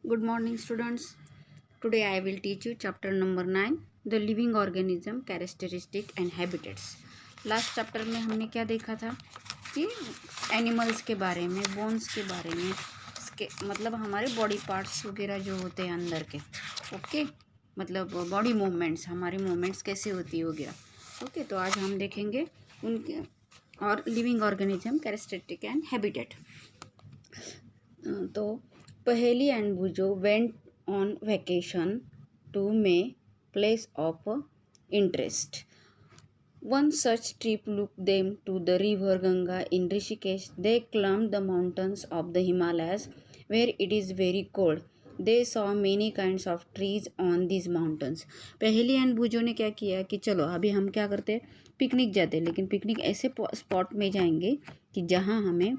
Good morning, students. Today I will teach you chapter number 9, the living organism, characteristic and habitats. Last chapter में हमने क्या देखा था कि एनिमल्स के बारे में, बोन्स के बारे में, इसके मतलब हमारे बॉडी पार्ट्स वगैरह जो होते हैं अंदर के, ओके, मतलब बॉडी मूवमेंट्स, हमारी मूवमेंट्स कैसे होती है वगैरह, ओके। तो आज हम देखेंगे उनके और living organism, characteristic and habitat. तो Paheli and Bhujo went on vacation to May, place of interest. One such trip took them to the river Ganga in Rishikesh. They climbed the mountains of the Himalayas where it is very cold. They saw many kinds of trees on these mountains. पहेली and भुजो ने क्या किया कि चलो अभी हम क्या करते हैं, पिकनिक जाते हैं, लेकिन पिकनिक ऐसे स्पॉट में जाएंगे कि जहाँ हमें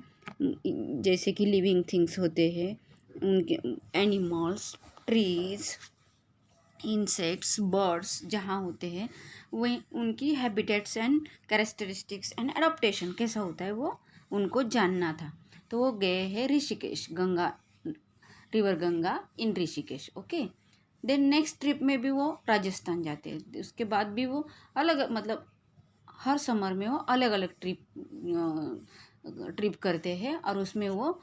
जैसे कि लिविंग थिंग्स होते हैं, उनके एनिमल्स, ट्रीज, इंसेक्ट्स, बर्ड्स जहाँ होते हैं वही उनकी habitats and characteristics and adaptation कैसा होता है वो उनको जानना था। तो वो गए हैं Rishikesh, Ganga, river Ganga in Rishikesh, okay. Then next trip में भी वो राजस्थान जाते हैं। उसके बाद भी वो अलग मतलब हर समर में वो अलग अलग ट्रिप करते हैं और उसमें वो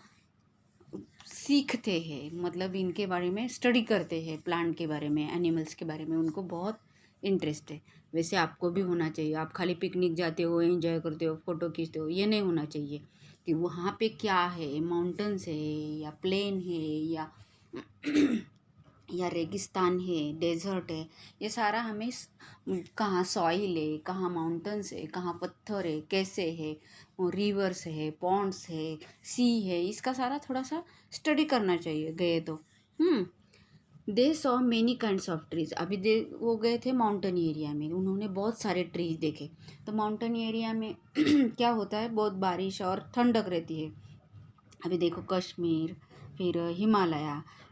सीखते हैं, मतलब इनके बारे में स्टडी करते हैं, प्लांट के बारे में, एनिमल्स के बारे में उनको बहुत इंटरेस्ट है। वैसे आपको भी होना चाहिए। आप खाली पिकनिक जाते हो, एंजॉय करते हो, फ़ोटो खींचते हो, ये नहीं होना चाहिए कि वहाँ पे क्या है, माउंटेन्स है या प्लेन है या रेगिस्तान है, डेजर्ट है, ये सारा हमें कहाँ सॉइल है, कहाँ माउंटेन्स है, कहाँ पत्थर है, कैसे है, रिवर्स है, पॉन्ड्स है, सी है, इसका सारा थोड़ा सा स्टडी करना चाहिए गए तो। They saw many kinds of trees. अभी वो गए थे माउंटेन एरिया में, उन्होंने बहुत सारे ट्रीज देखे। तो माउंटेन एरिया में क्या होता है, बहुत बारिश और ठंडक रहती है। अभी देखो कश्मीर, फिर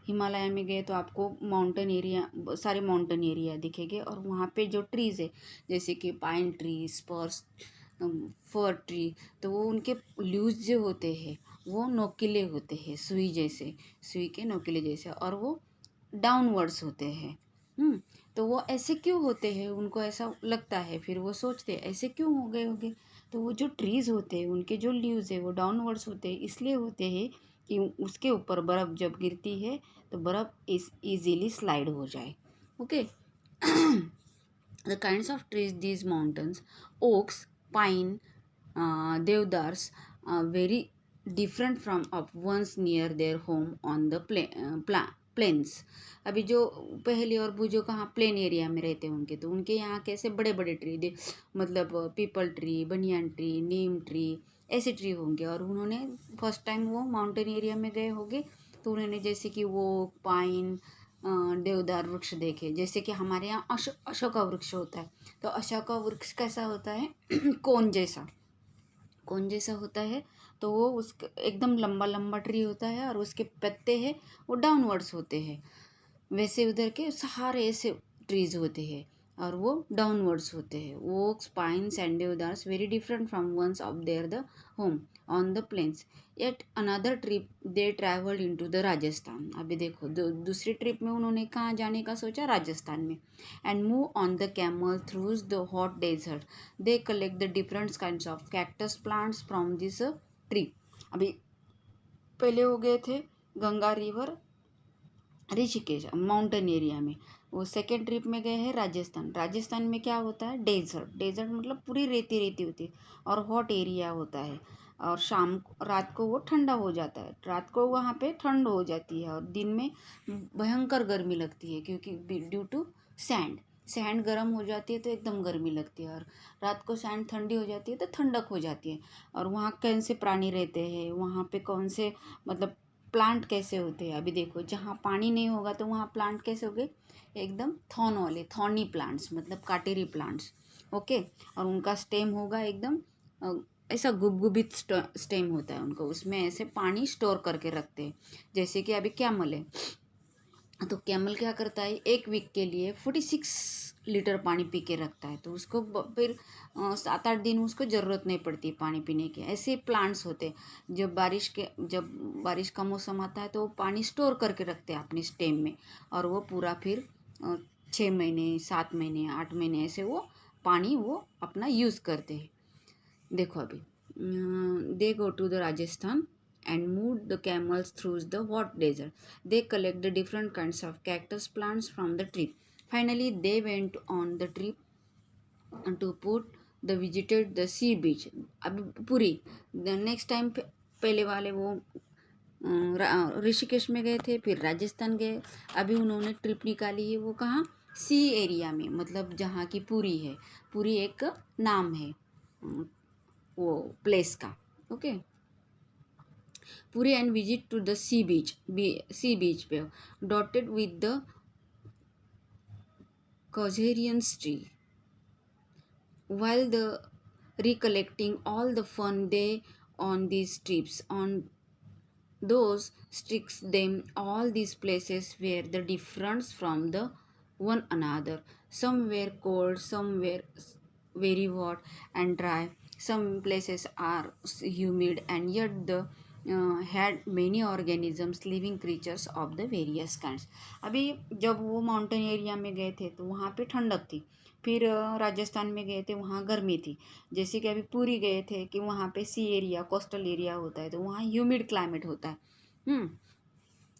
हिमालय में गए तो आपको माउंटेन एरिया, सारे माउंटेन एरिया दिखेंगे और वहाँ पे जो ट्रीज़ है जैसे कि पाइन ट्री, स्पर्स, फर ट्री, तो वो उनके लीव्स जो होते हैं वो नोकीले होते हैं, सुई के नोकीले जैसे, और वो डाउनवर्ड्स होते हैं। तो वो ऐसे क्यों होते हैं, उनको ऐसा लगता है, फिर वो सोचते हैं ऐसे क्यों हो गए होंगे। तो वो जो ट्रीज़ होते हैं उनके जो लीव्स है वो डाउनवर्ड्स होते हैं, इसलिए होते हैं कि उसके ऊपर बर्फ़ जब गिरती है तो बर्फ़ इजीली स्लाइड हो जाए, okay. The kinds of trees these mountains, oaks, pine, deodars, very different from of ones near their home on the plains. अभी जो पहले और भुजो कहाँ प्लेन एरिया में रहते हैं उनके, तो उनके यहाँ कैसे बड़े बड़े ट्री दे, मतलब पीपल ट्री, बनियान ट्री, नीम ट्री, ऐसे ट्री होंगे। और उन्होंने फर्स्ट टाइम वो माउंटेन एरिया में गए होंगे तो उन्होंने जैसे कि वो पाइन, देवदार वृक्ष देखे। जैसे कि हमारे यहाँ अशोका वृक्ष होता है, तो अशोका वृक्ष कैसा होता है कोन जैसा होता है। तो वो उसका एकदम लंबा लंबा ट्री होता है और उसके पत्ते हैं वो डाउनवर्ड्स होते हैं। वैसे उधर के सारे ऐसे ट्रीज होते हैं और वो डाउनवर्ड्स होते हैं। Oaks, pines and deodars very different from ones of their the home on the plains. Yet another trip they travelled into the Rajasthan. अभी देखो दूसरी ट्रिप में उन्होंने कहाँ जाने का सोचा, राजस्थान में। And move on the camel through the hot desert. They collect the different kinds of cactus plants from this tree. अभी पहले हो गए थे Ganga river Rishikesh mountain area में, वो सेकेंड ट्रिप में गए हैं राजस्थान में क्या होता है, डेजर्ट मतलब पूरी रेती रेती होती है और हॉट एरिया होता है। और रात को वो ठंडा हो जाता है, रात को वहाँ पे ठंड हो जाती है और दिन में भयंकर गर्मी लगती है, क्योंकि ड्यू टू सैंड गर्म हो जाती है तो एकदम गर्मी लगती है, और रात को सैंड ठंडी हो जाती है तो ठंडक हो जाती है। और वहाँ कौन से प्राणी रहते हैं, वहाँ पे कौन से मतलब प्लांट कैसे होते हैं। अभी देखो जहाँ पानी नहीं होगा तो वहाँ प्लांट कैसे होंगे, एकदम थॉर्नी प्लांट्स, मतलब काटेरी प्लांट्स, ओके। और उनका स्टेम होगा एकदम ऐसा गुबगुबित स्टेम होता है उनको, उसमें ऐसे पानी स्टोर करके रखते हैं। जैसे कि अभी कैमल है, तो कैमल क्या करता है, 1 वीक के लिए 46 लीटर पानी पी के रखता है, तो उसको फिर 7-8 दिन उसको ज़रूरत नहीं पड़ती पानी पीने की। ऐसे प्लांट्स होते हैं, जब बारिश का मौसम आता है तो वो पानी स्टोर करके रखते हैं अपने स्टेम में, और वो पूरा फिर 6 महीने, 7 महीने, 8 महीने ऐसे वो पानी वो अपना यूज़ करते हैं। देखो अभी, they go to the Rajasthan and moved the camels through the hot desert. They collect the different kinds of cactus plants from the trip. Finally, they went on the trip to put the visited the sea beach. अब पूरी the next time पहले वाले वो ऋषिकेश में गए थे, फिर राजस्थान गए, अभी उन्होंने ट्रिप निकाली है वो कहाँ, सी एरिया में, मतलब जहाँ की पुरी है। पुरी एक नाम है वो प्लेस का। Okay, Puri and visit to the sea beach पे dotted with the Caucasian's tree. While the recollecting all the fun they on these trips, on those sticks them all these places were the difference from the one another. Some were cold, some were very hot and dry, some places are humid, and yet the had many organisms, living creatures of the various kinds. अभी जब वो mountain area में गए थे तो वहाँ पे ठंडक थी, फिर राजस्थान में गए थे वहाँ गर्मी थी। जैसे कि अभी पूरी गए थे कि वहाँ पे सी एरिया, कोस्टल एरिया होता है, तो वहाँ ह्यूमिड क्लाइमेट होता है।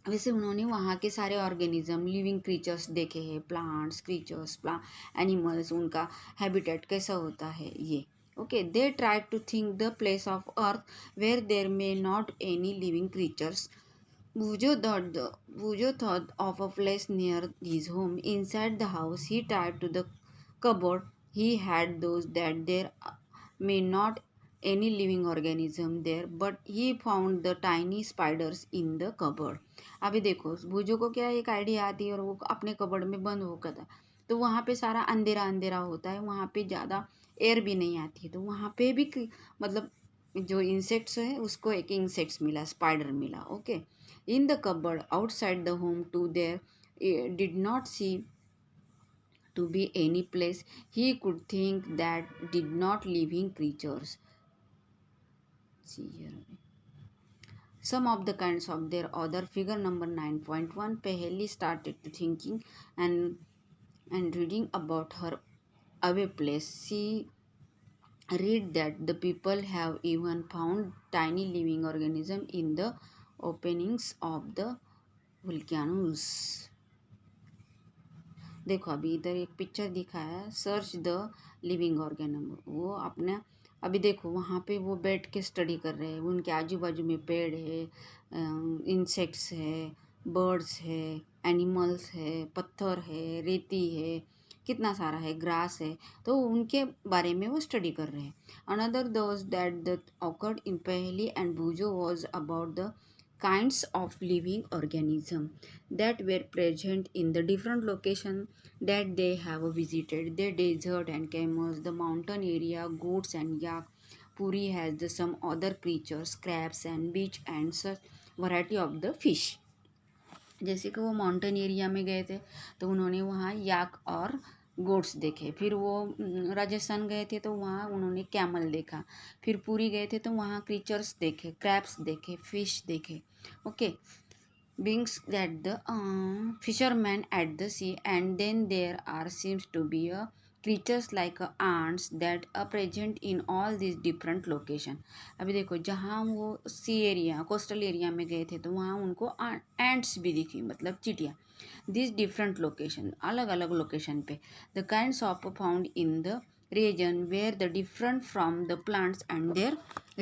वैसे उन्होंने वहाँ के सारे ऑर्गेनिज्म, लिविंग क्रीचर्स देखे हैं, प्लांट्स, क्रीचर्स, एनिमल्स, उनका हैबिटेट कैसा होता है ये। Okay, they try to think the place of earth where there may not any living creatures. Bujo thought of a place near his home. Inside the house, he tied to the cupboard. He had those that there may not any living organism there, but he found the tiny spiders in the cupboard. अभी देखो, भुजो को क्या एक idea आती है और वो अपने कबर्ड में बंद होकर था, तो वहाँ पे सारा अंधेरा अंधेरा होता है, वहाँ पे ज़्यादा एयर भी नहीं आती है, तो वहाँ पे भी मतलब जो इंसेक्ट्स है उसको एक इंसेक्ट्स मिला, स्पाइडर मिला। Okay, in the cupboard outside the home to there did not see to be any place he could think that did not living creatures. See here. Some of the kinds of their other figure number 9.1 Paheli started to thinking and reading about her away place. She read that the people have even found tiny living organism in the openings of the volcanoes. देखो अभी इधर एक picture दिखाया है, search the living ऑर्गेनम, वो अपने अभी देखो वहाँ पे वो बैठ के स्टडी कर रहे हैं, उनके आजू बाजू में पेड़ है, इंसेक्ट्स है, बर्ड्स है, एनिमल्स है, पत्थर है, रेती है, कितना सारा है, ग्रास है, तो उनके बारे में वो स्टडी कर रहे हैं। Another those that the awkward in Paheli and Bhujo was about the kinds of living organism that were present in the different location that they have visited, the desert and camels, the mountain area, goats and yak. Puri has the some other creatures, crabs and beach and such variety of the fish. जैसे कि वो mountain area में गए थे तो उन्होंने वहाँ याक और गोट्स देखे, फिर वो राजस्थान गए थे तो वहाँ उन्होंने कैमल देखा, फिर पुरी गए थे तो वहाँ क्रीचर्स देखे, क्रैब्स देखे, फिश देखे। Okay, beings that the fishermen at the sea, and then there are seems to be a creatures like ants that are present in all these different location. अभी देखो जहाँ वो सी एरिया, कोस्टल एरिया में गए थे तो वहाँ उनको एंट्स भी दिखी, मतलब चिटिया। दिस डिफरेंट लोकेशन, अलग अलग लोकेशन पे, the kinds of found in the region where the different from the plants and their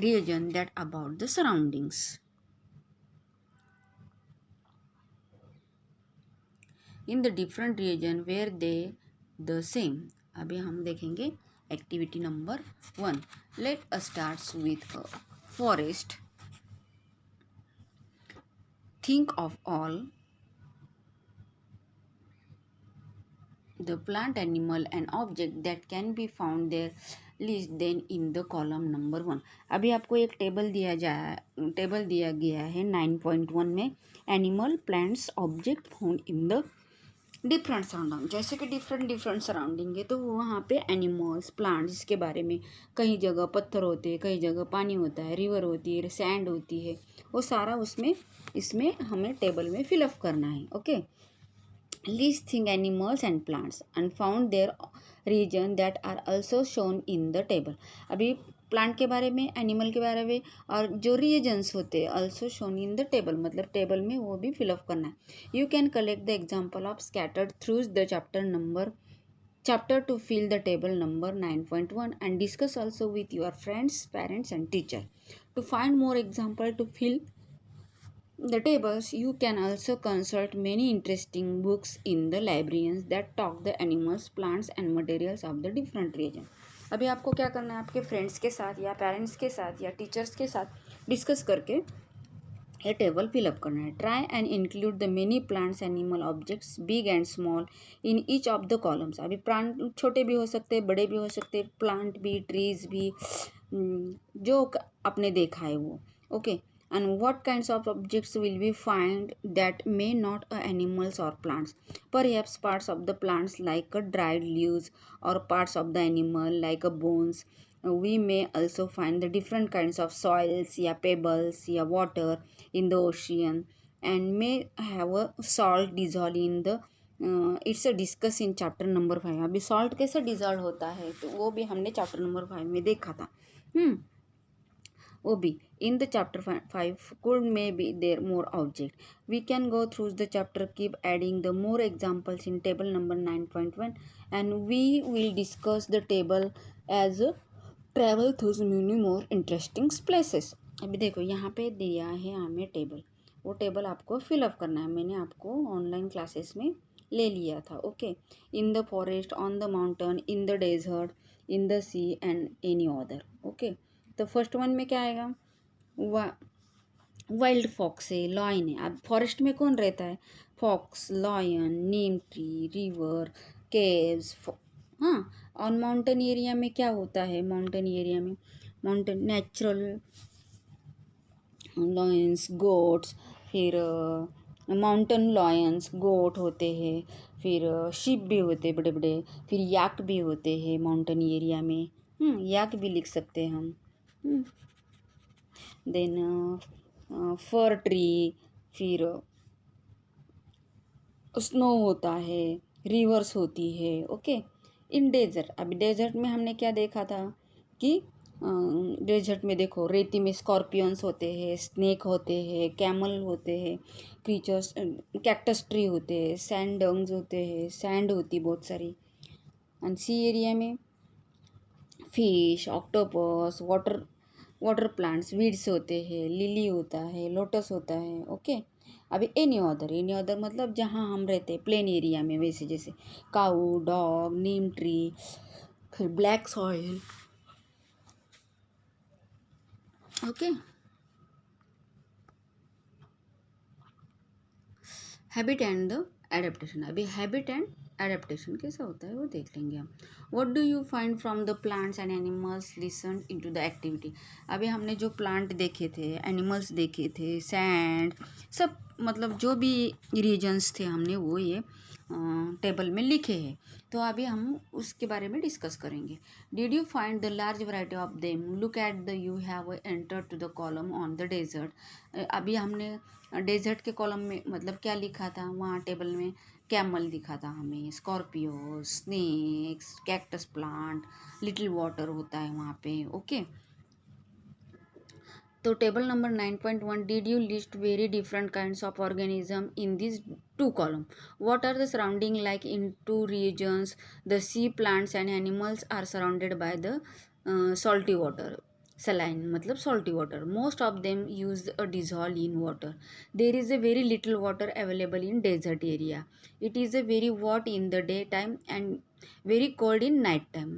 region that about the surroundings. In the different region where they the same. अभी हम देखेंगे activity number 1. Let us start with a forest. Think of all the plant, animal and object that can be found there. List then in the column number 1। अभी आपको एक table दिया गया है 9.1 में, animal plants object found in the different surrounding. जैसे कि different surrounding है तो वहाँ पे एनिमल्स प्लांट्स इसके बारे में, कहीं जगह पत्थर होते हैं, कहीं जगह पानी होता है, रिवर होती है, सैंड होती है, वो सारा इसमें हमें टेबल में फिलअप करना है। Okay, list thing animals and plants and found their region that are also shown in the table। अभी प्लांट के बारे में, एनिमल के बारे में, और जो रीजन्स होते हैं also shown in the table, मतलब टेबल में वो भी फिलअप करना है। You can collect the example of scattered through the chapter to fill the table number 9.1 and discuss also with your friends, parents and teacher to find more example to fill the tables. You can also consult many interesting books in the libraries that talk the animals, plants and materials of the different region। अभी आपको क्या करना है, आपके friends के साथ या parents के साथ या टीचर्स के साथ डिस्कस करके ये टेबल फिलअप करना है। Try and include the many plants animal objects big and small in each of the columns. अभी प्लांट छोटे भी हो सकते हैं, बड़े भी हो सकते हैं, प्लांट भी, ट्रीज भी, जो आपने देखा है वो। Okay, and what kinds of objects will we find that may not animals or plants? Perhaps parts of the plants like dried leaves or parts of the animal like bones। We may also find the different kinds of soils या pebbles या water in the ocean and may have a salt dissolved in the it's discuss in chapter number 5। अभी salt कैसे dissolve होता है तो वो भी हमने चैप्टर नंबर 5 में देखा था। वो भी in the chapter 5 could may be there more object। We can go through the chapter, keep adding the more examples in table number 9.1 and we will discuss the table as travel through many more interesting places। अभी देखो यहाँ पे दिया है हमें table, वो table आपको fill up करना है। मैंने आपको ऑनलाइन क्लासेस में ले लिया था। Okay, in the forest, on the mountain, in the desert, in the sea and any other. Okay, तो फर्स्ट वन में क्या आएगा, वाइल्ड फॉक्स है, लॉयन है। अब फॉरेस्ट में कौन रहता है, फॉक्स, लॉयन, नीम ट्री, रिवर, केव्स। हाँ, और माउंटेन एरिया में क्या होता है, माउंटेन एरिया में माउंटेन नेचुरल लॉयंस, गोट्स, फिर माउंटेन लॉयंस गोट होते हैं, फिर शिप भी होते हैं बड़े बड़े, फिर याक भी होते हैं माउंटेन एरिया में। याक भी लिख सकते हैं हम। देन फर ट्री, फिर स्नो होता है, रिवर्स होती है। ओके, इन डेजर्ट, अभी डेजर्ट में हमने क्या देखा था कि डेजर्ट में देखो रेती में स्कॉर्पियंस होते हैं, स्नेक होते हैं, कैमल होते हैं, क्रीचर्स, कैक्टस ट्री होते हैं, सैंड डंग्स होते हैं, सैंड होती बहुत सारी। एंड सी एरिया में fish, octopus, water plants, weeds होते हैं, लिली होता है, लोटस होता है। ओके, अभी एनी अदर मतलब जहाँ हम रहते हैं प्लेन एरिया में, वैसे जैसे काऊ, डॉग, नीम ट्री, फिर black soil. Okay, habit and the adaptation. अभी हैबिट एंड एडेप्टेशन कैसा होता है वो देख लेंगे हम। What do you find from the plants and animals listen into the activity. अभी हमने जो प्लांट देखे थे, एनिमल्स देखे थे, सैंड, सब मतलब जो भी रीजन्स थे हमने वो ये टेबल में लिखे हैं। तो अभी हम उसके बारे में डिस्कस करेंगे। Did you find the large variety of them, look at the you have enter to the column on the desert. अभी हमने डेजर्ट के कॉलम में मतलब क्या लिखा था, वहाँ टेबल में कैमल दिखा था हमें, scorpio, snakes, cactus plant, little water होता है वहाँ पे। ओके, तो table number 9.1, did you list very different kinds of organism in this two column. What are the surrounding like in two regions, the sea plants and animals are surrounded by the salty water, saline मतलब salty water, most of them use a dissolve in water, there is a very little water available in desert area, it is a very hot in the day time and very cold in night time।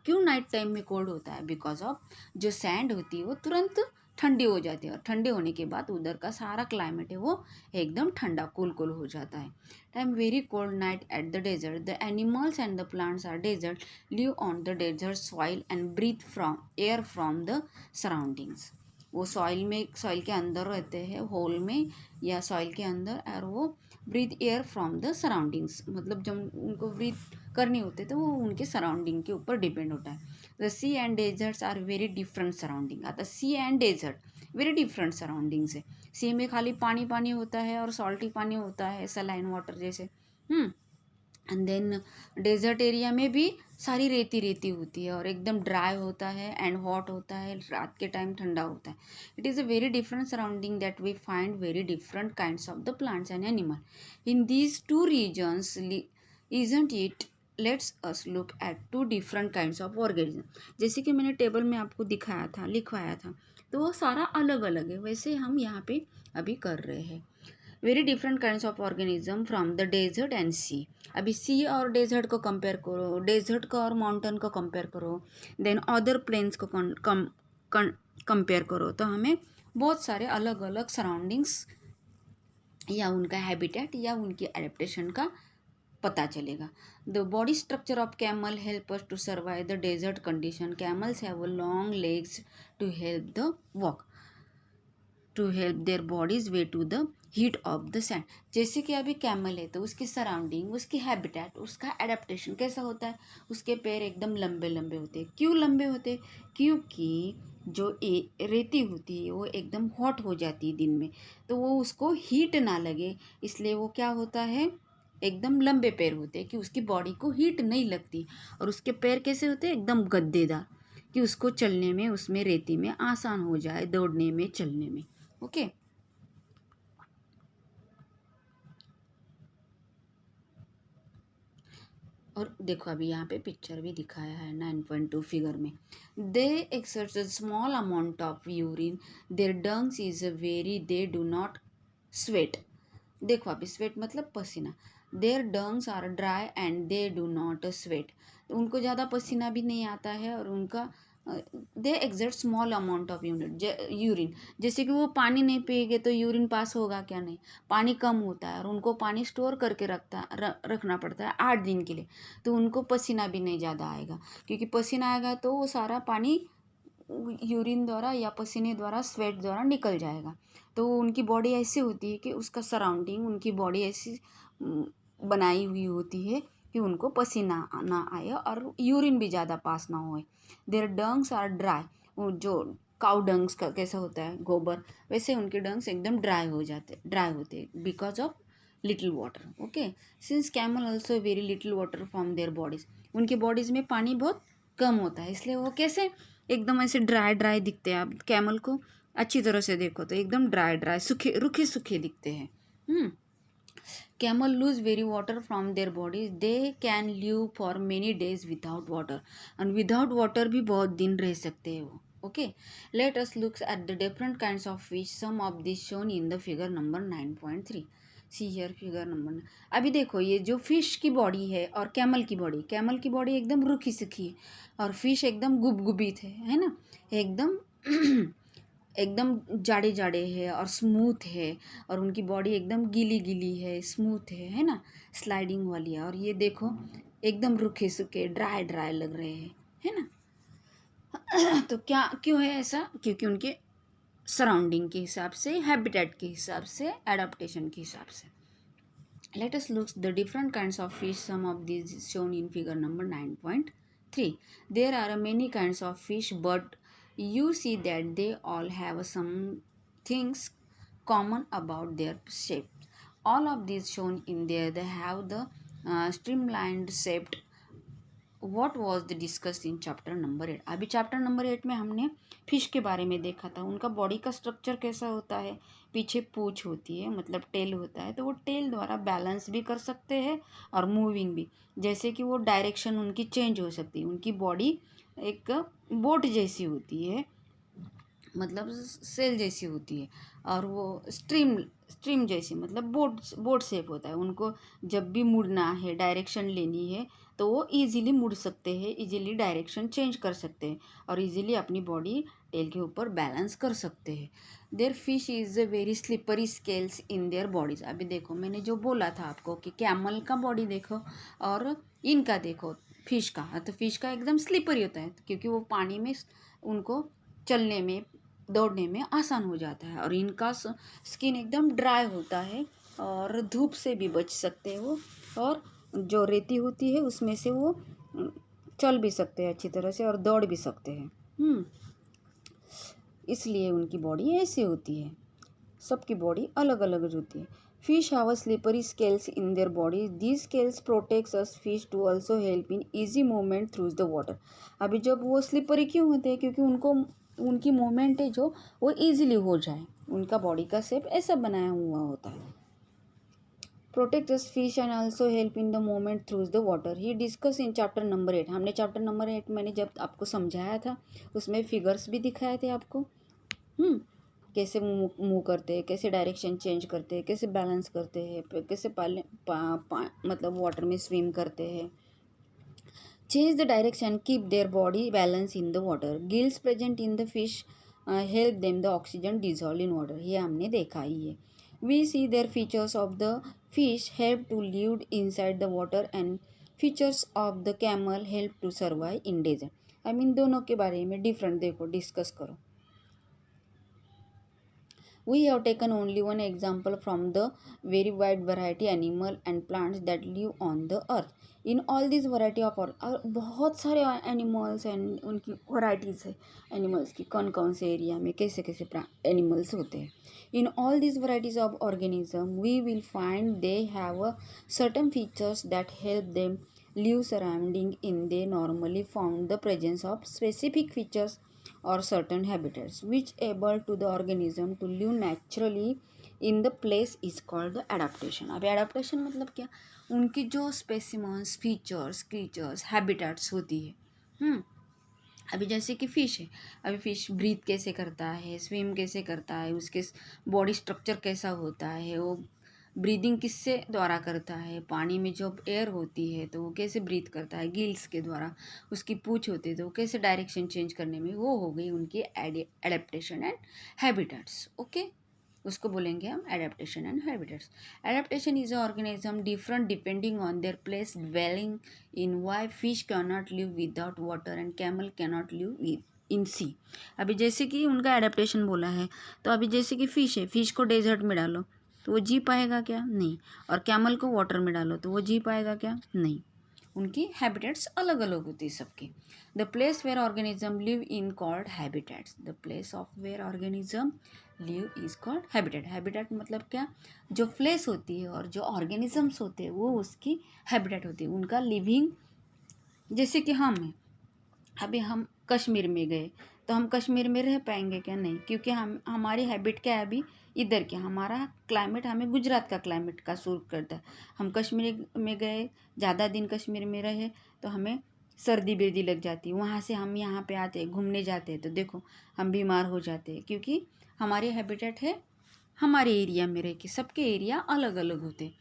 क्यों night time में cold होता है, because of जो sand होती है वो तुरंत ठंडी हो जाती है, और ठंडे होने के बाद उधर का सारा क्लाइमेट है वो एकदम ठंडा कूल कूल हो जाता है. Time very cold night at the desert, the animals and the plants are desert live on the desert soil and breathe from air from the surroundings. वो सॉइल में, सॉइल के अंदर रहते हैं, होल में या सॉइल के अंदर, और वो breathe air from the surroundings, मतलब जब उनको ब्रीथ करनी होते तो वो उनके सराउंडिंग के ऊपर डिपेंड होता है. The sea and deserts are very different surrounding. आता sea and desert very different surroundings है. सी में खाली पानी पानी होता है और सॉल्टी पानी होता है, सलाइन वाटर जैसे. एंड देन डेजर्ट एरिया में भी सारी रेती रेती होती है और एकदम ड्राई होता है एंड हॉट होता है, रात के टाइम ठंडा होता है. It is a very different surrounding that we find very different kinds of the plants and animal in these two regions. Isn't it? Let's us look at two different kinds of organism. जैसे कि मैंने table में आपको दिखाया था, लिखवाया था, तो वो सारा अलग अलग है, वैसे हम यहाँ पे अभी कर रहे हैं. Very different kinds of organism from the desert and sea. अभी सी और डेजर्ट को कंपेयर करो, डेजर्ट को और माउंटेन को कंपेयर करो, देन अदर प्लेन्स को कंपेयर करो, तो हमें बहुत सारे अलग अलग सराउंडिंग्स या उनका हैबिटेट या उनकी एडेप्टेशन का पता चलेगा. The body structure of camel help us to survive the desert condition. Camels have long legs to help the walk, to help their bodies way to the heat of the sand. जैसे कि अभी camel है तो उसकी surrounding, उसकी habitat, उसका adaptation कैसा होता है, उसके पैर एकदम लंबे लंबे होते हैं. क्यों लंबे होते हैं? क्योंकि जो रेती होती है वो एकदम हॉट हो जाती है दिन में, तो वो उसको हीट ना लगे, इसलिए वो क्या होता है, एकदम लंबे पैर होते हैं कि उसकी बॉडी को हीट नहीं लगती. और उसके पैर कैसे होते हैं? एकदम गद्देदार, कि उसको चलने में, उसमें रेती में आसान हो जाए, दौड़ने में, चलने में. ओके. और देखो अभी यहाँ पे पिक्चर भी दिखाया है 9.2 फिगर में. They excrete a small amount of urine, their dungs is very, they do not sweat. देखो अभी स्वेट मतलब पसीना. Their dungs are dry and they do not sweat. उनको ज़्यादा पसीना भी नहीं आता है और उनका they excrete small amount of urine. जैसे कि वो पानी नहीं पिएंगे तो यूरिन पास होगा क्या? नहीं. पानी कम होता है और उनको पानी स्टोर करके रखना पड़ता है 8 दिन के लिए, तो उनको पसीना भी नहीं ज़्यादा आएगा, क्योंकि पसीना आएगा तो वो सारा पानी यूरिन द्वारा या पसीने द्वारा, स्वेट द्वारा निकल जाएगा. तो उनकी बॉडी ऐसी होती है कि उसका सराउंडिंग, उनकी बॉडी ऐसी बनाई हुई होती है कि उनको पसीना ना आए और यूरिन भी ज़्यादा पास ना होए. Their dungs are dry. वो जो काउ डंग्स का कैसा होता है, गोबर, वैसे उनके डंग्स एकदम ड्राई होते because of little water. Okay. Since camel also very little water from their bodies. उनके बॉडीज़ में पानी बहुत कम होता है, इसलिए वो कैसे एकदम ऐसे ड्राई ड्राई दिखते हैं. आप कैमल को अच्छी तरह से देखो तो एकदम ड्राई ड्राई, सूखे, रूखे सूखे दिखते हैं. Camel lose very water from their bodies. They can live for many days without water. And without water भी बहुत दिन रह सकते हैं वो. Okay. Let us look at the different kinds of fish. Some of this shown in the figure number 9.3. See here figure number. अभी देखो ये जो फिश की बॉडी है और कैमल की बॉडी एकदम रूखी सूखी है और फिश एकदम गुबगुबीत है ना, एकदम एकदम जाड़े जाड़े है और स्मूथ है, और उनकी बॉडी एकदम गीली गीली है, स्मूथ है ना, स्लाइडिंग वाली है. और ये देखो एकदम रूखे सूखे ड्राई ड्राई लग रहे हैं, है ना. तो क्या क्यों है ऐसा? क्योंकि उनके सराउंडिंग के हिसाब से, हैबिटेट के हिसाब से, एडाप्टेशन के हिसाब से. Let us look the different kinds of fish. Some of these is shown in figure number 9.3. There are many kinds of fish, but you see that they all have some things common about their shape. All of these shown in there, they have the streamlined shaped. What was the discussed in chapter number 8. अभी chapter number 8 में हमने fish के बारे में देखा था. उनका body का स्ट्रक्चर कैसा होता है, पीछे पूंछ होती है, मतलब टेल होता है, तो वो टेल द्वारा बैलेंस भी कर सकते हैं और मूविंग भी. जैसे कि वो डायरेक्शन उनकी चेंज हो सकती है. उनकी बॉडी एक बोट जैसी होती है, मतलब सेल जैसी होती है, और वो स्ट्रीम जैसी, मतलब बोट शेप होता है. उनको जब भी मुड़ना है, डायरेक्शन लेनी है, तो वो इजीली मुड़ सकते हैं, इजीली डायरेक्शन चेंज कर सकते हैं और इजीली अपनी बॉडी टेल के ऊपर बैलेंस कर सकते हैं। Their fish is a very slippery scales in their bodies. अभी देखो मैंने जो बोला था आपको कि कैमल का बॉडी देखो और इनका देखो फिश का, तो फिश का एकदम स्लिपरी होता है क्योंकि वो पानी में उनको चलने में दौड़ने में आसान हो जाता है, और इनका स्किन एकदम ड्राई होता है और धूप से भी बच सकते हैं वो, और जो रेती होती है उसमें से वो चल भी सकते हैं अच्छी तरह से और दौड़ भी सकते हैं। इसलिए उनकी बॉडी ऐसी होती है, सबकी बॉडी अलग अलग होती है। Fish have slippery scales in their body, these scales protects us fish to also help in easy movement through the water. अभी जब वो स्लिपरी क्यों होते हैं, क्योंकि उनको उनकी मूवमेंट है जो वो ईजिली हो जाए, उनका बॉडी का शेप ऐसा बनाया हुआ होता है। Protect us fish and also help in the movement through the water, he discuss in chapter number 8। हमने चैप्टर नंबर 8 मैंने जब आपको समझाया था उसमें फिगर्स भी दिखाए थे आपको, कैसे मूव करते हैं, कैसे डायरेक्शन चेंज करते हैं, कैसे बैलेंस करते हैं, कैसे मतलब वाटर में स्विम करते हैं। Change the direction, keep their body balance in the water, gills present in the fish help them the oxygen dissolve in water, ये हमने देखा ही है। We see their features of the fish help to live inside the water and features of the camel help to survive in desert. I mean दोनों के बारे में different देखो, डिस्कस करो। We have taken only one example from the very wide variety animal and plants that live on the earth. In all these variety of बहुत सारे animals and उनकी varieties है एनिमल्स की, कौन कौन से एरिया में कैसे कैसे एनिमल्स होते हैं। In all these varieties of organism we will find they have a certain features that help them live surrounding in they normally found the presence of specific features or certain habitats which able to the organism to live naturally in the place is called the adaptation। अब adaptation मतलब क्या, उनकी जो स्पेसिमन्स features creatures habitats होती है। अभी जैसे कि फ़िश है, अभी फ़िश ब्रीथ कैसे करता है, स्विम कैसे करता है, उसके बॉडी स्ट्रक्चर कैसा होता है, वो ब्रीदिंग किससे द्वारा करता है, पानी में जो एयर होती है तो वो कैसे ब्रीथ करता है, गिल्स के द्वारा, उसकी पूँछ होती है तो वो कैसे डायरेक्शन चेंज करने में, वो हो गई उनकी एडेप्टेशन एंड हैबिटेट्स। ओके, उसको बोलेंगे हम adaptation and habitats. Adaptation is organism different depending on their place dwelling in why fish cannot live without water and camel cannot live with इन सी। अभी जैसे कि उनका एडेप्टेशन बोला है, तो अभी जैसे कि फ़िश है, फ़िश को डेजर्ट में डालो तो वो जी पाएगा क्या, नहीं, और कैमल को वाटर में डालो तो वो जी पाएगा क्या, नहीं। उनकी हैबिटेट्स अलग अलग होती है सबकी। The place where organism live in called habitats, the place of where organism live is called habitat. Habitat मतलब क्या, जो प्लेस होती है और जो ऑर्गेनिजम्स होते हैं वो उसकी हैबिटेट होती है, उनका लिविंग। जैसे कि हम हैं, अभी हम कश्मीर में गए तो हम कश्मीर में रह पाएंगे क्या, नहीं, क्योंकि हम हमारी हैबिट क्या है अभी इधर की, हमारा क्लाइमेट हमें गुजरात का क्लाइमेट का सूट करता है। हम कश्मीर में गए, ज़्यादा दिन कश्मीर में रहे तो हमें सर्दी बेर्दी लग जाती है, वहाँ से हम यहाँ पे आते घूमने जाते हैं तो देखो हम बीमार हो जाते हैं, क्योंकि हमारी हैबिटेट है हमारे एरिया में रह के। सबके एरिया अलग अलग होते हैं,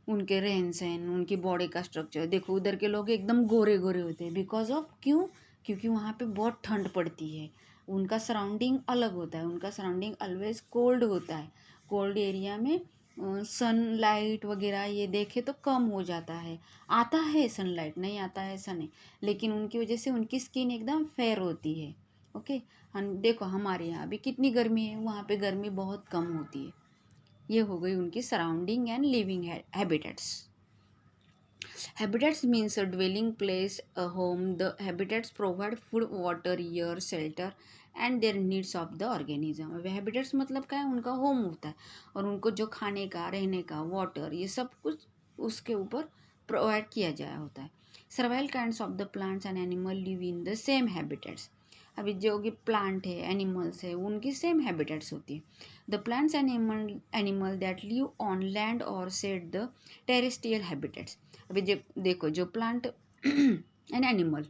उनके रहन सहन, उनकी बॉडी का स्ट्रक्चर देखो। उधर के लोग एकदम गोरे गोरे होते हैं, बिकॉज ऑफ क्यों, क्योंकि वहाँ पे बहुत ठंड पड़ती है, उनका सराउंडिंग अलग होता है, उनका सराउंडिंग ऑलवेज कोल्ड होता है। कोल्ड एरिया में सनलाइट वगैरह ये देखे तो कम हो जाता है, आता है सनलाइट, नहीं आता है ऐसा नहीं, लेकिन उनकी वजह से उनकी स्किन एकदम फेयर होती है। ओके, हम देखो हमारे यहाँ अभी कितनी गर्मी है, वहाँ पे गर्मी बहुत कम होती है। ये हो गई उनकी surrounding and living habitats. Habitats means a dwelling place, a home. The habitats provide food, water, air, shelter and their needs of the organism। अब habitats मतलब क्या है, उनका होम होता है और उनको जो खाने का, रहने का, वाटर, ये सब कुछ उसके ऊपर प्रोवाइड किया जाया होता है। Survival kinds of the plants and animal live in the same habitats. अभी जो कि प्लांट है, एनिमल्स है, उनकी सेम हैबिटेट्स होती है। The plants and animal that live on land और सेट द टेरेस्ट्रियल हैबिटेट्स। अभी देखो जो plant and animal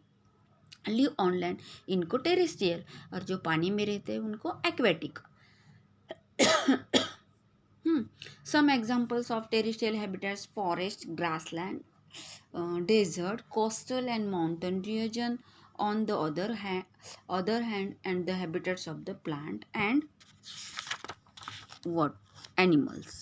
live on land, इनको टेरेस्ट्रियल, और जो पानी में रहते हैं उनको aquatic. Some examples of terrestrial habitats, forest, grassland, desert, coastal and mountain region, on the other hand and the habitats of the plant and what animals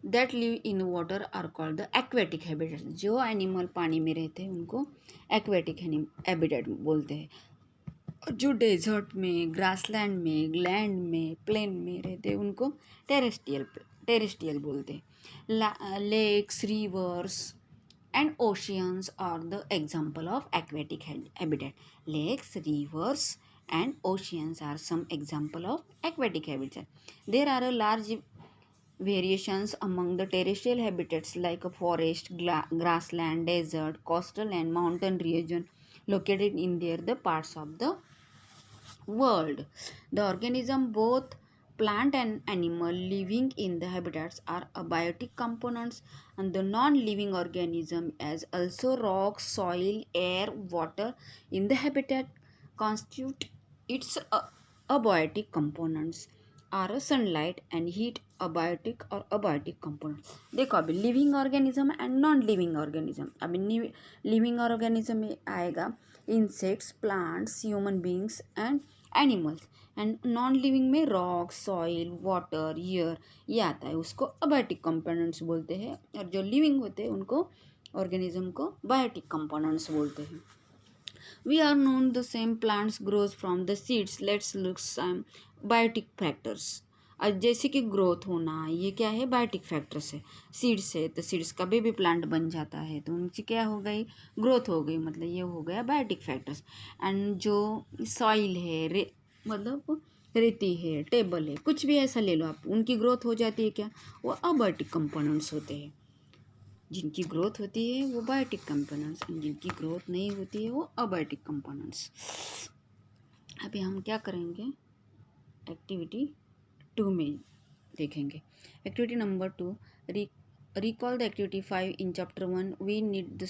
that live in water are called the aquatic habitats. जो animal पानी में रहते हैं उनको aquatic habitat बोलते हैं, और जो डेजर्ट में, ग्रासलैंड में, लैंड में, प्लेन में रहते हैं उनको टेरेस्ट्रियल बोलते हैं. Lakes, rivers and oceans are the example of aquatic habitat. Lakes, rivers and oceans are some example of aquatic habitat. There are a large variations among the terrestrial habitats like a forest, grassland, desert, coastal and mountain region located in their the parts of the world. The organism, both plant and animal living in the habitats, are abiotic components, and the non-living organism as also rock, soil, air, water in the habitat constitute its abiotic components are sunlight and heat abiotic or abiotic components. देखो अभी living organism and non living organism. अभी living organism में आएगा insects, plants, human beings and animals, and non living में rock, soil, water, air ये आता है, उसको अबायोटिक कंपोनेंट्स बोलते हैं. और जो लिविंग होते हैं उनको ऑर्गेनिज्म को बायोटिक कंपोनेंट्स बोलते हैं. We are known the same plants grows from the seeds. Let's look some biotic factors. आज जैसे कि ग्रोथ होना, ये क्या है, बायोटिक फैक्टर्स है. सीड्स है तो सीड्स का बेबी प्लांट बन जाता है तो उनकी क्या हो गई, ग्रोथ हो गई, मतलब ये हो गया बायोटिक फैक्टर्स. एंड जो सॉइल है, मतलब रेती है, टेबल है, कुछ भी ऐसा ले लो आप, उनकी ग्रोथ हो जाती है क्या, वो अबायोटिक कंपोनेंट्स होते हैं. जिनकी ग्रोथ होती है वो बायोटिक कंपोनेंट्स, जिनकी ग्रोथ नहीं होती है वो अबायोटिक कंपोनेंट्स. अभी हम क्या करेंगे, एक्टिविटी 2 में देखेंगे. Activity number 2, recall the activity 5 in chapter 1. We need the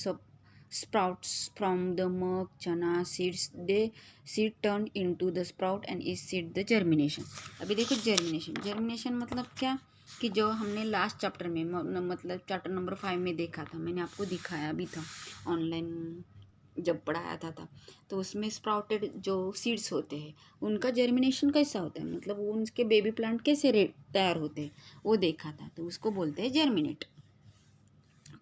sprouts from the mug, chana seeds. They seed turn into the sprout and is seed the germination. अभी देखो जर्मिनेशन मतलब क्या, कि जो हमने लास्ट चैप्टर में मतलब चैप्टर नंबर 5 में देखा था, मैंने आपको दिखाया भी था ऑनलाइन जब पढ़ाया था तो उसमें स्प्राउटेड जो सीड्स होते हैं उनका जर्मिनेशन कैसा होता है, मतलब वो उनके बेबी प्लांट कैसे तैयार होते हैं वो देखा था, तो उसको बोलते हैं germinate.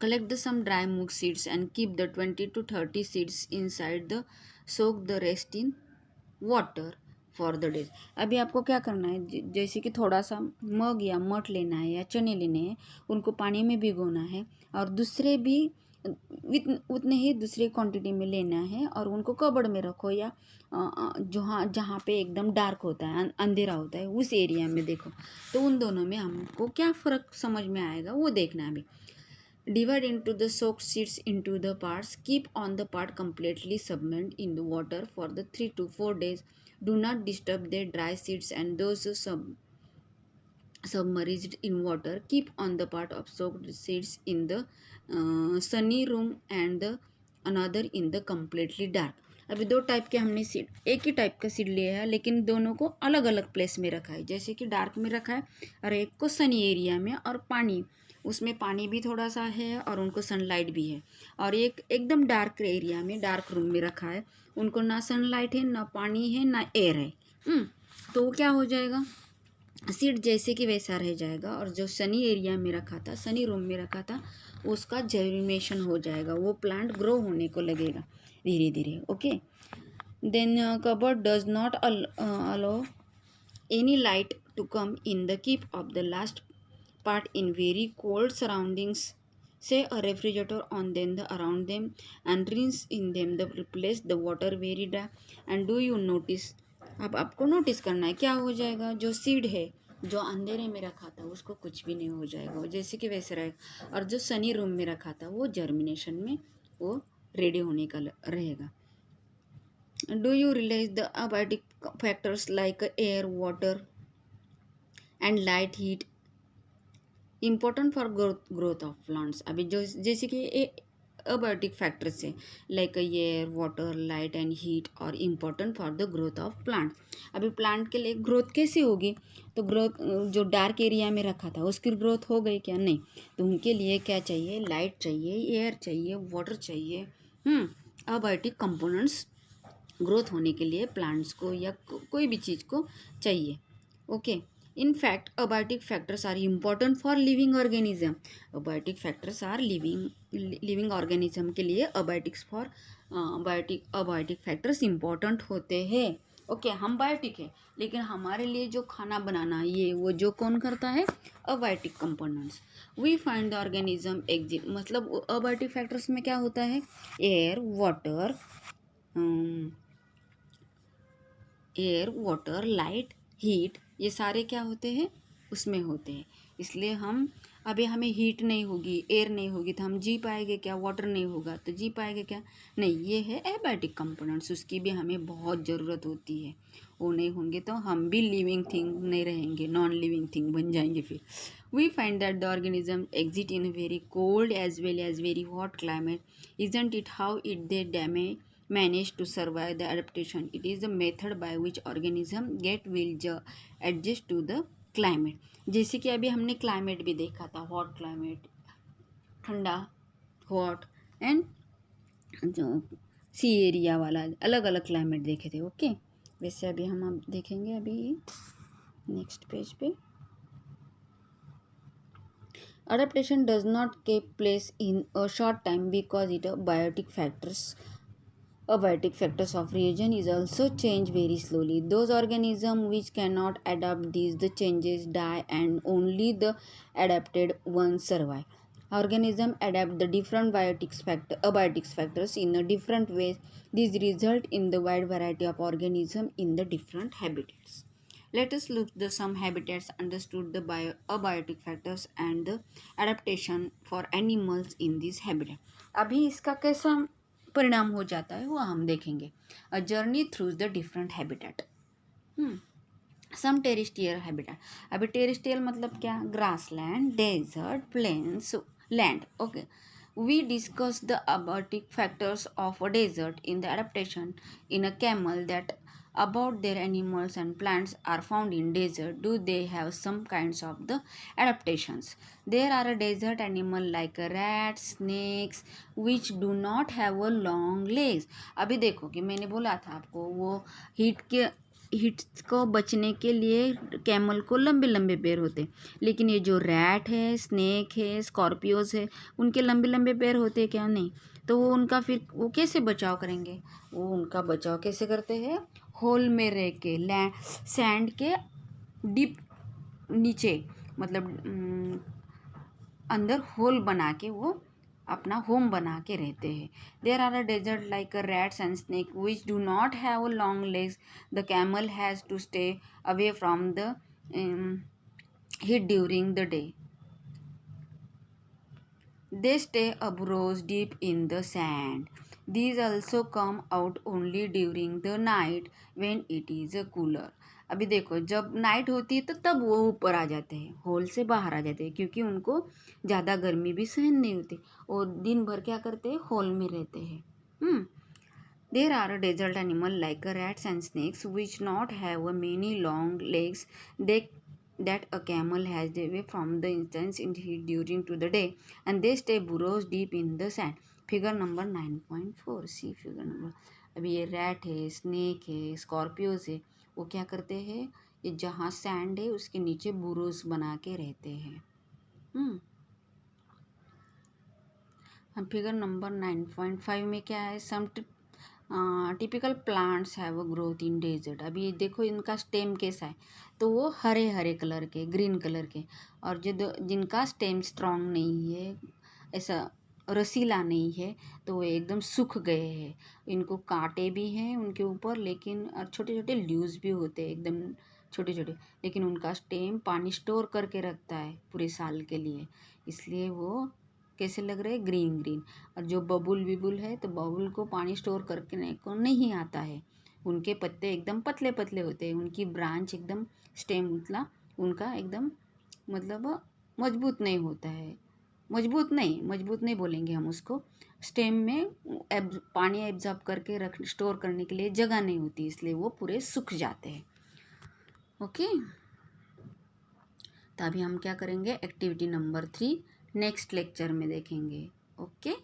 Collect some dry mung seeds and keep the 20 to 30 seeds inside the soak the rest in water for the days. अभी आपको क्या करना है, जैसे कि थोड़ा सा मग या मट लेना है या चने लेने हैं, उनको पानी में भिगोना है और दूसरे भी उतने ही दूसरी क्वांटिटी में लेना है और उनको कबर्ड में रखो या जहाँ पे एकदम डार्क होता है, अंधेरा होता है, उस एरिया में देखो. तो उन दोनों में हमको क्या फ़र्क समझ में आएगा वो देखना है. अभी divide into the soaked seeds into the parts. Keep on the part completely submerged in the water for the 3 to 4 days. Do not disturb the dry seeds and those submerged in water. Keep on the part of soaked seeds in the sunny room and the another in the completely dark. अभी 2 type के हमने seed, एक ही type का seed लिया है लेकिन दोनों को अलग अलग प्लेस में रखा है, जैसे कि डार्क में रखा है और एक को सनी एरिया में, और पानी, उसमें पानी भी थोड़ा सा है और उनको सनलाइट भी है, और एक एकदम डार्क एरिया में, डार्क रूम में रखा है, उनको ना सनलाइट है, ना पानी है, ना एयर है. तो क्या हो जाएगा, सीड जैसे कि वैसा रह जाएगा, और जो सनी एरिया में रखा था, सनी रूम में रखा था, उसका जर्मिनेशन हो जाएगा, वो प्लांट ग्रो होने को लगेगा धीरे धीरे. Okay, then cupboard does not allow any light to come in the keep of the last part in very cold surroundings, say a refrigerator on them around them and rinse in them the replace the water very dry. And do you notice, अब आपको notice करना है क्या हो जाएगा, जो seed है जो अंधेरे में रखा था उसको कुछ भी नहीं हो जाएगा, वो जैसे कि वैसे रहेगा, और जो सनी रूम में रखा था वो जर्मिनेशन में वो रेडी होने का रहेगा. Do you realize the abiotic factors like air, water and light, heat important for growth of plants. अभी जो जैसे कि अबायोटिक फैक्टर्स है like air, water, light and heat और important for the growth of plant. अभी plant के लिए growth कैसे होगी? तो ग्रोथ जो डार्क एरिया में रखा था उसकी ग्रोथ हो गई क्या? नहीं। तो उनके लिए क्या चाहिए? लाइट चाहिए, एयर चाहिए, वाटर चाहिए। अबायोटिक कंपोनेंट्स ग्रोथ होने के लिए प्लांट्स को या कोई भी चीज़ को चाहिए। Okay. In fact, abiotic factors are important for living organism. Abiotic factors are living organism के लिए abiotic factors important होते हैं। ओके, हम बायोटिक है लेकिन हमारे लिए जो खाना बनाना ये वो जो कौन करता है? abiotic components. We find the organism exit, मतलब abiotic factors में क्या होता है? एयर, वाटर, लाइट, हीट, ये सारे क्या होते हैं? उसमें होते हैं। इसलिए अभी हमें हीट नहीं होगी, एयर नहीं होगी तो हम जी पाएंगे क्या? वाटर नहीं होगा तो जी पाएंगे क्या? नहीं। ये है एबायोटिक कंपोनेंट्स, उसकी भी हमें बहुत ज़रूरत होती है। वो नहीं होंगे तो हम भी लिविंग थिंग नहीं रहेंगे, नॉन लिविंग थिंग बन जाएंगे फिर। We find that the organism exit in very cold as well as very hot climate. Isn't it how it they damage manage to survive the adaptation? It is the method by which organism will adjust to the climate. जैसे कि अभी हमने climate भी देखा था, hot climate, ठंडा, hot and जो सी area वाला अलग अलग क्लाइमेट देखे थे। ओके। वैसे अभी हम अब देखेंगे अभी नेक्स्ट पेज पे। Adaptation does not take place in a short time because it biotic factors. Abiotic factors of region is also change very slowly. Those organisms which cannot adapt the changes die and only the adapted ones survive. Organisms adapt the different abiotic factors in a different ways. This result in the wide variety of organisms in the different habitats. Let us look the some habitats understood the abiotic factors and the adaptation for animals in this habitat. अभी इसका कैसा परिणाम हो जाता है वो हम देखेंगे। A journey through the different habitat. Some terrestrial habitat. अभी टेरेस्ट्रियल मतलब क्या? Grassland, desert, plains, land. Okay. We discuss the abiotic factors of a desert in the adaptation in a camel that about their animals and plants are found in desert. Do they have some kinds of the adaptations? There are a desert animal like rats, snakes which do not have a long legs. अभी देखो कि मैंने बोला था आपको वो heat को बचने के लिए कैमल को लंबे लंबे पैर होते हैं, लेकिन ये जो रैट है, स्नेक है, स्कॉर्पियोज है, उनके लंबे लंबे पैर होते हैं क्या? नहीं। तो वो उनका फिर वो कैसे बचाव करेंगे? वो उनका बचाव कैसे करते हैं? होल में रह के, सैंड के डीप नीचे, मतलब अंदर होल बना के वो अपना होम बना के रहते हैं। There are a desert like rats and snake which do not have a long legs. The camel has to stay away from the heat during the day. They stay burrows deep in the sand. These also come out only during the night when it is cooler. अभी देखो जब night होती है तो तब वो ऊपर आ जाते हैं, होल से बाहर आ जाते हैं, क्योंकि उनको ज़्यादा गर्मी भी सहन नहीं होती और दिन भर क्या करते हैं? होल में रहते हैं। There are a desert animal like rats and snakes which not have many long legs. That a camel has away from the instance in heat during to the day, and they stay burrows deep in the sand. Figure number 9.4. See figure number. अभी ये rat है, snake है, Scorpios है, वो क्या करते हैं? ये जहाँ सैंड है उसके नीचे बुरोस बना के रहते हैं। हम फिगर नंबर 9.5 में क्या है? Some typical plants have a growth in desert. अभी ये देखो इनका स्टेम कैसा है, तो वो हरे हरे कलर के, ग्रीन कलर के, और जिनका स्टेम स्ट्रॉन्ग नहीं है, ऐसा रसीला नहीं है, तो वो एकदम सूख गए हैं। इनको कांटे भी हैं उनके ऊपर, लेकिन छोटे छोटे ल्यूज भी होते हैं, एकदम छोटे छोटे, लेकिन उनका स्टेम पानी स्टोर करके रखता है पूरे साल के लिए, इसलिए वो कैसे लग रहे हैं? Green green. और जो बबुल विबुल है तो बबुल को पानी स्टोर करके को नहीं आता है, उनके पत्ते एकदम पतले पतले होते हैं, उनकी ब्रांच एकदम स्टेम उनका एकदम मतलब मजबूत नहीं होता है, मजबूत नहीं बोलेंगे हम उसको। स्टेम में पानी एब्जॉर्ब करके स्टोर करने के लिए जगह नहीं होती, इसलिए वो पूरे सूख जाते हैं। ओके, तो अभी हम क्या करेंगे, एक्टिविटी नंबर 3 नेक्स्ट लेक्चर में देखेंगे। ओके।